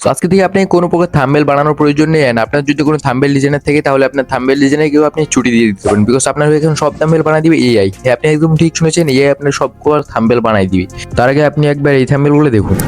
So আজকে থেকে আপনি কোনো প্রকার থাম্বনেল বানানোর প্রয়োজন নেই। এন্ড আপনার যদি কোনো থাম্বনেল ডিজাইনার থাকে তাহলে আপনার থাম্বনেল ডিজাইনারকেও আপনি ছুটি দিয়ে দিতে পারেন, বিকজ আপনার এখন সব থাম্বনেল বানিয়ে দিবে এআই। হ্যাঁ, আপনি একদম ঠিক শুনেছেন, এআই আপনার সব থাম্বনেল বানিয়ে দিবে। তার আগে আপনি একবার এই থাম্বনেলগুলো দেখুন।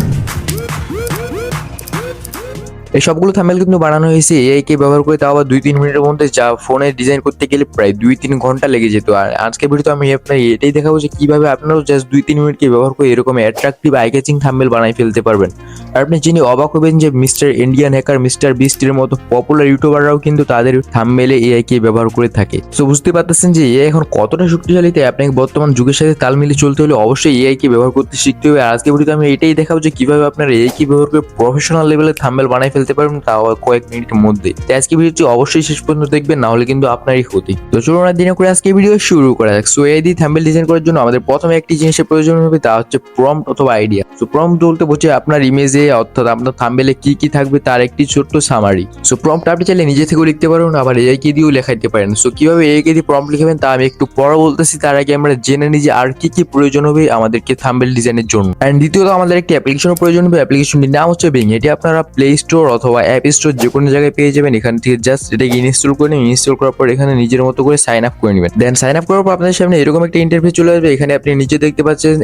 এই সবগুলো থাম্বনেল কিন্তু বানানো হয়েছে এআই কে ব্যবহার করে, তাও আবার 2-3 মিনিটের মধ্যে, যা ফোনে ডিজাইন করতে গেলে প্রায় 2-3 ঘন্টা লেগে যেত। আর আজকের ভিডিওতে আমি আপনার এটাই দেখাবো যে কিভাবে আপনারাও জাস্ট 2-3 মিনিটকে ব্যবহার করে এরকম অ্যাট্রাকটিভ আই ক্যাচিং থাম্বনেল বানাই ফেলতে পারবেন। আর আপনি জেনে অবাক হবেন যে মিস্টার ইন্ডিয়ান হ্যাকার, মিস্টার বিস্টের মতো পপুলার ইউটিউবাররাও কিন্তু তাদের থাম্বনেলে এআই কে ব্যবহার করে থাকে। সো বুঝতে পারতেছেন যে এআই এখন কতটা শক্তিশালী। তাই আপনাকে বর্তমান যুগের সাথে তাল মিলিয়ে চলতে হলে অবশ্যই এআই কে ব্যবহার করতে শিখতে হবে। আর আজকের ভিডিওতে আমি এটাই দেখাবো যে কিভাবে আপনারা এআই কে ব্যবহার করে প্রফেশনাল লেভেলের থাম্বনেল বানাই ফেলতে পারবেন, তাও কয়েক মিনিটের মধ্যে। তাই আজকে ভিডিওটি অবশ্যই শেষ পর্যন্ত দেখবেন, না হলে কিন্তু আপনারই ক্ষতি। তো চলুন আর দিনে করে আজকে ভিডিও শুরু করা যাক। সো এআই দিয়ে থাম্বনেল ডিজাইন করার জন্য আমাদের প্রথমে একটি জিনিসের প্রয়োজন হবে, তা হচ্ছে প্রম্পট অথবা আইডিয়া। সো প্রম্পট বলতে বোঝে আপনার ইমেজে অর্থাৎ আপনার থাম্বনেলে কি কি থাকবে তার একটি ছোট্ট সামারি। সো প্রম্পট আপনি চাইলে নিজে থেকেও লিখতে পারেন, আবার এআই কে দিয়েও লেখাইতে পারেন। সো কিভাবে এআই কে দিয়ে প্রম্পট লিখবেন তা আমি একটু পরে বলতেছি। তার আগে আমরা জেনে নিই যে আর কি কি প্রয়োজন হবে আমাদেরকে থাম্বনেল ডিজাইনের জন্য। এন্ড দ্বিতীয়ত আমাদের একটি অ্যাপ্লিকেশনের প্রয়োজন হবে। অ্যাপ্লিকেশনটির নাম হচ্ছে বিং। এটি আপনারা প্লে স্টোর অথবা অ্যাপ স্টোর যে কোনো জায়গায় পেয়ে যাবেন। এখান থেকে জাস্ট এটাকে ইনস্টল করে নেবেন। ইনস্টল করার পর এখানে নিজের মতো করে সাইন আপ করে নেবেন। দেন সাইন আপ করার পর আপনাদের সামনে এরকম একটা ইন্টারফেস চলে আসবে। এখানে আপনি নিচে দেখতে পাচ্ছেন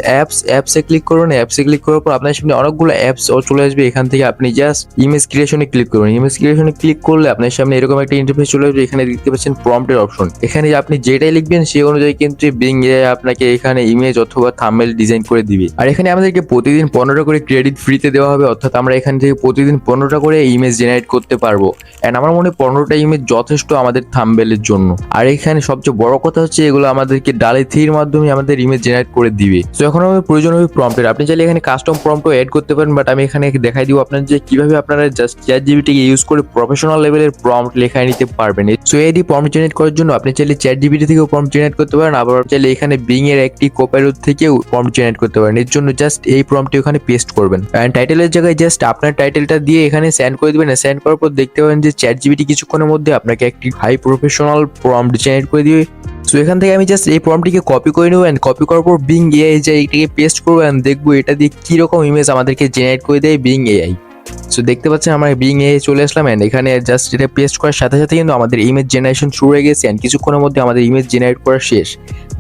অ্যাপসে ক্লিক করুন। অ্যাপসে ক্লিক করার পর আপনার সামনে অনেকগুলো অ্যাপস চলে আসবে। এখান থেকে আপনি জাস্ট ইমেজ ক্রিয়েশনে ক্লিক করুন। ইমেজ ক্রিয়েশনে ক্লিক করলে আপনার সামনে এরকম একটা ইন্টারফেস চলে আসবে। এখানে দেখতে পাচ্ছেন প্রম্পটের অপশন। এখানে আপনি যেটাই লিখবেন সেই অনুযায়ী কিন্তু বিং এআই আপনাকে এখানে ইমেজ অথবা থাম্বনেল ডিজাইন করে দিবে। আর এখানে আমাদেরকে প্রতিদিন 15টা করে ক্রেডিট ফ্রিতে দেওয়া হবে, অর্থাৎ আমরা এখান থেকে প্রতিদিন 15টা করে ইমেজ জেনারেট করতে পারবো। এন্ড আমার মনে হয় 15টা ইমেজ যথেষ্ট আমাদের থাম্বনেলের জন্য। আর এখানে সবচেয়ে বড় কথা হচ্ছে এগুলো আমাদেরকে ডালে 3 মাধ্যমে আমাদের ইমেজ জেনারেট করে দিবে। তো এখন আমাদের প্রয়োজন হবে প্রম্পটের। আপনি চাইলে এখানে কাস্টম প্রম্পটও অ্যাড করতে পারেন, বাট আমি এখানে দেখাই দিব আপনার যে কিভাবে আপনারা জাস্ট চ্যাটজিপিটিকে ইউজ করে প্রফেশনাল লেভেলের প্রম্পট লেখায় নিতে পারবেন। সো এডি প্রম্পট জেনারেট করার জন্য আপনি চাইলে চ্যাটজিপিটি থেকেও প্রম্পট জেনারেট করতে পারেন, আবার চাইলে এখানে বিং এর একটি কোপাইলট থেকেও প্রম্পট জেনারেট করতে পারেন। এর জন্য জাস্ট এই প্রম্পটটি ওখানে পেস্ট করবেন। এন্ড টাইটেলের জায়গায় জাস্ট আপনার টাইটেলটা দিয়ে এখানে সেন্ড করে দিবেন। সেন্ড করার পর দেখতে পাবেন যে চ্যাটজিপিটি কিছুক্ষণের মধ্যে আপনাকে একটি হাই প্রফেশনাল প্রম্পট জেনারেট করে দিবে। সো এখান থেকে আমি জাস্ট এই প্রম্পটটিকে কপি করে নেব। এন্ড কপি করার পর বিং এআই যে এটাকে পেস্ট করবো এন্ড দেখবো এটা দিয়ে কিরকম ইমেজ আমাদেরকে জেনারেট করে দেয় বিং এআই। সো দেখতে পাচ্ছেন আমরা বিং এআই চলে আসলাম। এন্ড এখানে জাস্ট এটা পেস্ট করার সাথে সাথে কিন্তু আমাদের ইমেজ জেনারেশন শুরু হয়ে গেছে। এন্ড কিছুক্ষণের মধ্যে আমাদের ইমেজ জেনারেট করা শেষ।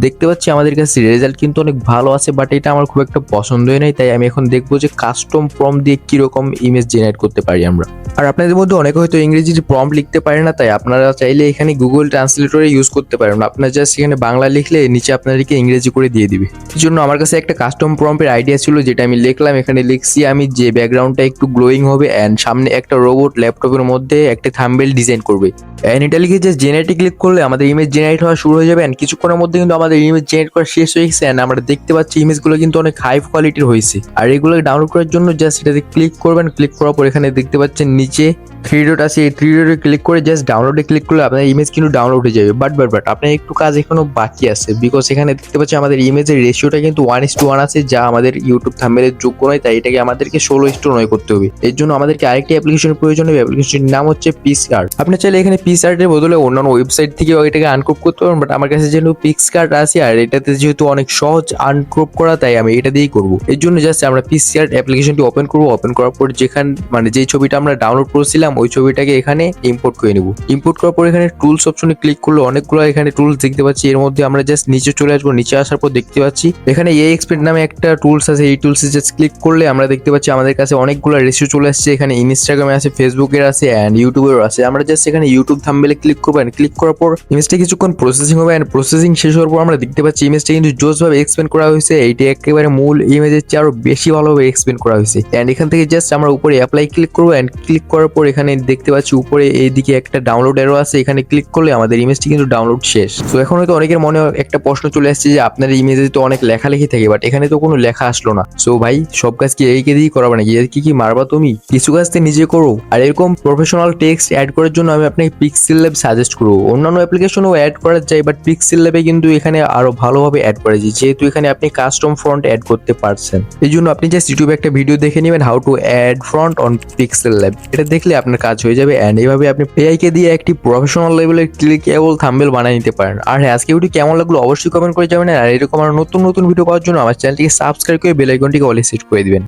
দেখতে পাচ্ছি আমাদের কাছে রেজাল্ট কিন্তু অনেক ভালো আছে, বাট এটা আমার খুব একটা পছন্দ হয় নাই। তাই আমি এখন দেখবো যে কাস্টম প্রম্পট দিয়ে কিরকম ইমেজ জেনারেট করতে পারি আমরা। আর আপনাদের মধ্যে অনেকে হয়তো ইংরেজিতে প্রম্পট লিখতে পারে না, তাই আপনারা চাইলে এখানে গুগল ট্রান্সলেটরে ইউজ করতে পারেন। আপনারা জাস্ট এখানে বাংলা লিখলে নিচে আপনাদেরকে ইংরেজি করে দিয়ে দিবে। এই জন্য আমার কাছে একটা কাস্টম প্রম্পটের আইডিয়া ছিল, যেটা আমি লিখলাম। এখানে লিখছি আমি যে ব্যাকগ্রাউন্ডটা একটু গ্লোয়িং হবে এন্ড সামনে একটা রোবট ল্যাপটপের মধ্যে একটা থাম্বনেল ডিজাইন করবে। এন্ড এটা লিখে জাস্ট জেনারেটে ক্লিক করলে আমাদের ইমেজ জেনারেট হওয়া শুরু হয়ে যাবে। এন্ড কিছুক্ষণের মধ্যে কিন্তু আমাদের ইমেজ জেনারেট করা শেষ হয়ে গেছে। এন্ড আমরা দেখতে পাচ্ছি ইমেজগুলো কিন্তু অনেক হাই কোয়ালিটির হয়েছে। আর এগুলো ডাউনলোড করার জন্য জাস্ট এটাতে ক্লিক করবেন। ক্লিক করার পর এখানে দেখতে পাচ্ছেন নিচে 3 ডট আছে। এই 3 ডটে ক্লিক করে জাস্ট ডাউনলোডে ক্লিক করলে আপনার ইমেজ কিন্তু ডাউনলোড হয়ে যাবে। বাট আপনার একটু কাজ এখনো বাকি আছে, বিকজ এখানে দেখতে পাচ্ছি আমাদের ইমেজের রেশিওটা কিন্তু 1:1 আছে, যা আমাদের ইউটিউব থাম্বনেলের যোগ্য নয়। তাই এটাকে আমাদেরকে 16:9 করতে হবে। এর জন্য আমাদেরকে আরেকটি অ্যাপ্লিকেশনের প্রয়োজন হবে। অ্যাপ্লিকেশনটির নাম হচ্ছে পিক্সআর্ট। আপনি চাইলে এখানে পিক্সআর্টের বদলে অন্যান্য ওয়েবসাইট থেকে এটাকে আনক্রপ করতে পারেন, বাট আমার কাছে যেহেতু পিক্সআর্ট আছে আর এটাতে যেহেতু অনেক সহজ আনক্রপ করা, তাই আমি এটা দিয়েই করবো। এর জন্য জাস্ট আমরা পিক্সআর্ট অ্যাপ্লিকেশনটি ওপেন করবো। ওপেন করার পর যেই ছবিটা আমরা ডাউনলোড করেছিলাম ওই ছবিটাকে এখানে ইম্পোর্ট করে নেব। ইম্পোর্ট করার পর এখানে টুলস অপশনে ক্লিক করলে অনেকগুলো এখানে টুলস দেখতে পাচ্ছি। এর মধ্যে আমরা জাস্ট নিচে চলে আসবো। নিচে আসার পর দেখতে পাচ্ছি এখানে এআই এক্সপার্ট নামে একটা টুলস আছে। এই টুলসে জাস্ট ক্লিক করলে আমরা দেখতে পাচ্ছি আমাদের কাছে অনেকগুলো রেশিও চলে আসছে। এখানে ইনস্টাগ্রামে আছে, ফেসবুকের আছে এন্ড ইউটিউবের আছে। আমরা জাস্ট এখানে ইউটিউব থাম্বনেলে ক্লিক করবো। ক্লিক করার পর ইমেজটা কিছুক্ষণ প্রসেসিং হবে। এন্ড প্রসেসিং শেষ হওয়ার পর আমরা দেখতে পাচ্ছি ইমেজটা কিন্তু জোসভাবে এক্সপ্যান্ড করা হয়েছে। এইটা একেবারে মূল ইমেজের চেয়ে আরো বেশি ভালোভাবে এক্সপ্যান্ড করা হয়েছে। এন্ড এখান থেকে জাস্ট আমরা উপরে অ্যাপ্লাই ক্লিক করবো। এন্ড ক্লিক করার পর এখানে দেখতে পাচ্ছি উপরে এইদিকে একটা ডাউনলোড এরো আছে। এখানে ক্লিক করলে আমাদের ইমেজটি কিন্তু ডাউনলোড শেষ। তো এখন হয়তো অনেকের মনে একটা প্রশ্ন চলে আসছে যে আপনার ইমেজে তো অনেক লেখালেখি থাকে, বাট এখানে তো কোনো লেখা আসলো না। সো ভাই, সব কাজ কি এআই কে দিয়ে করাবে নাকি? কি মারবা তুমি? কিছু কাজ তো নিজে করো। আর এরকম প্রফেশনাল টেক্সট অ্যাড করার জন্য আমি আপনাকে পিক্সেল ল্যাব সাজেস্ট করবো। অন্যান্য অ্যাপ্লিকেশনও অ্যাড করা যায়, বাট পিক্সেল ল্যাবে কিন্তু এখানে আরো ভালোভাবে অ্যাড করা যায়, যেহেতু এখানে আপনি কাস্টম ফন্ট অ্যাড করতে পারছেন। এই জন্য আপনি জাস্ট ইউটিউবে একটা ভিডিও দেখে নেবেন, how to add font on Pixel Lab. এটা দেখলে আপনার কাজ হয়ে যাবে। এন্ড এইভাবে আপনি এআই কে দিয়ে একটি প্রফেশনাল লেভেলের ক্লিকেবল থাম্বনেল বানিয়ে নিতে পারেন। আর হ্যাঁ, আজকে ভিডিও কেমন লাগলো অবশ্যই কমেন্ট করে যাবেন। আর এরকম আর নতুন নতুন ভিডিও পাওয়ার জন্য আমার চ্যানেলটিকে সাবস্ক্রাইব করে বেল আইকনটিকে অলে সেট করে দিবেন।